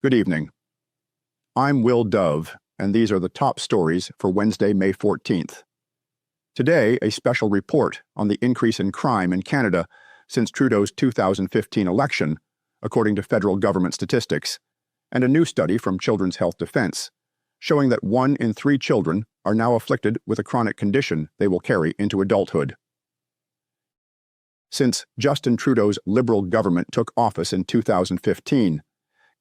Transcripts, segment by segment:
Good evening. I'm Will Dove, and these are the top stories for Wednesday, May 14th. Today, a special report on the increase in crime in Canada since Trudeau's 2015 election, according to federal government statistics, and a new study from Children's Health Defence, showing that 1 in 3 children are now afflicted with a chronic condition they will carry into adulthood. Since Justin Trudeau's Liberal government took office in 2015,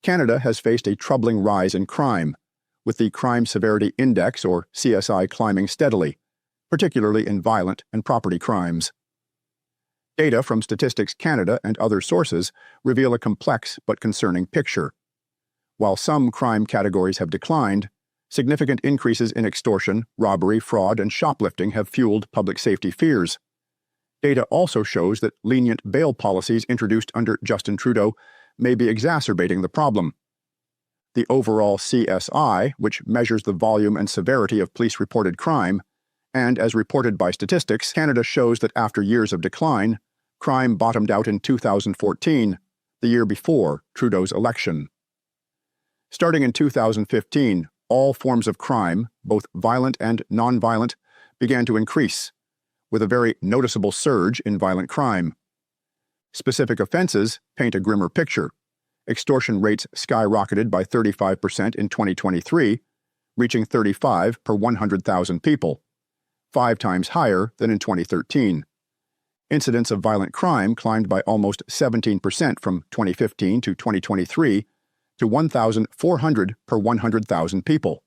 Canada has faced a troubling rise in crime, with the Crime Severity Index, or CSI, climbing steadily, particularly in violent and property crimes. Data from Statistics Canada and other sources reveal a complex but concerning picture. While some crime categories have declined, significant increases in extortion, robbery, fraud, and shoplifting have fueled public safety fears. Data also shows that lenient bail policies introduced under Justin Trudeau may be exacerbating the problem. The overall CSI, which measures the volume and severity of police-reported crime, and as reported by Statistics Canada, shows that after years of decline, crime bottomed out in 2014, the year before Trudeau's election. Starting in 2015, all forms of crime, both violent and non-violent, began to increase, with a very noticeable surge in violent crime. Specific offenses paint a grimmer picture. Extortion rates skyrocketed by 35% in 2023, reaching 35 per 100,000 people, 5 times higher than in 2013. Incidents of violent crime climbed by almost 17% from 2015 to 2023 to 1,400 per 100,000 people.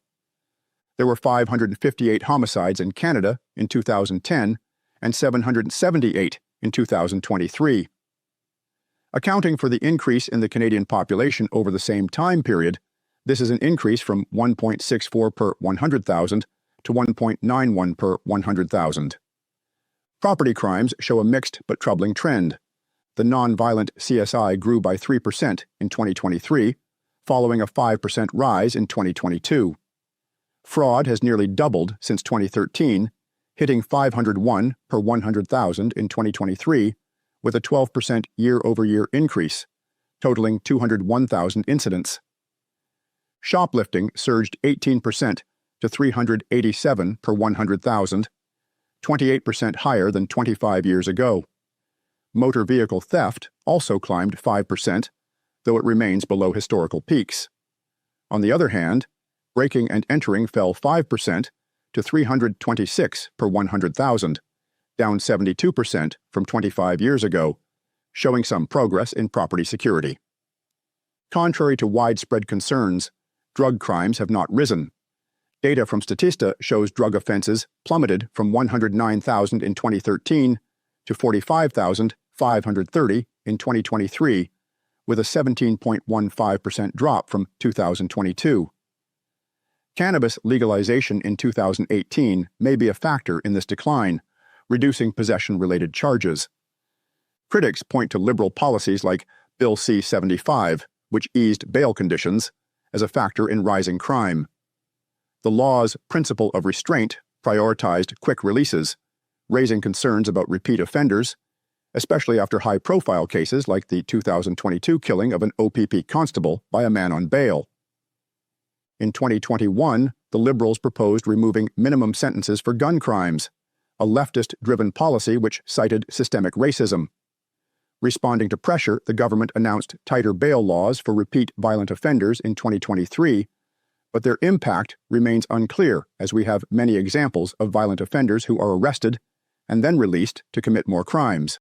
There were 558 homicides in Canada in 2010 and 778 in 2023. Accounting for the increase in the Canadian population over the same time period, this is an increase from 1.64 per 100,000 to 1.91 per 100,000. Property crimes show a mixed but troubling trend. The non-violent CSI grew by 3% in 2023, following a 5% rise in 2022. Fraud has nearly doubled since 2013, hitting 501 per 100,000 in 2023, with a 12% year-over-year increase, totaling 201,000 incidents. Shoplifting surged 18% to 387 per 100,000, 28% higher than 25 years ago. Motor vehicle theft also climbed 5%, though it remains below historical peaks. On the other hand, breaking and entering fell 5% to 326 per 100,000, down 72% from 25 years ago, showing some progress in property security. Contrary to widespread concerns, drug crimes have not risen. Data from Statista shows drug offenses plummeted from 109,000 in 2013 to 45,530 in 2023, with a 17.15% drop from 2022. Cannabis legalization in 2018 may be a factor in this decline, reducing possession-related charges. Critics point to Liberal policies like Bill C-75, which eased bail conditions, as a factor in rising crime. The law's principle of restraint prioritized quick releases, raising concerns about repeat offenders, especially after high-profile cases like the 2022 killing of an OPP constable by a man on bail. In 2021, the Liberals proposed removing minimum sentences for gun crimes, a leftist-driven policy which cited systemic racism. Responding to pressure, the government announced tighter bail laws for repeat violent offenders in 2023, but their impact remains unclear as we have many examples of violent offenders who are arrested and then released to commit more crimes.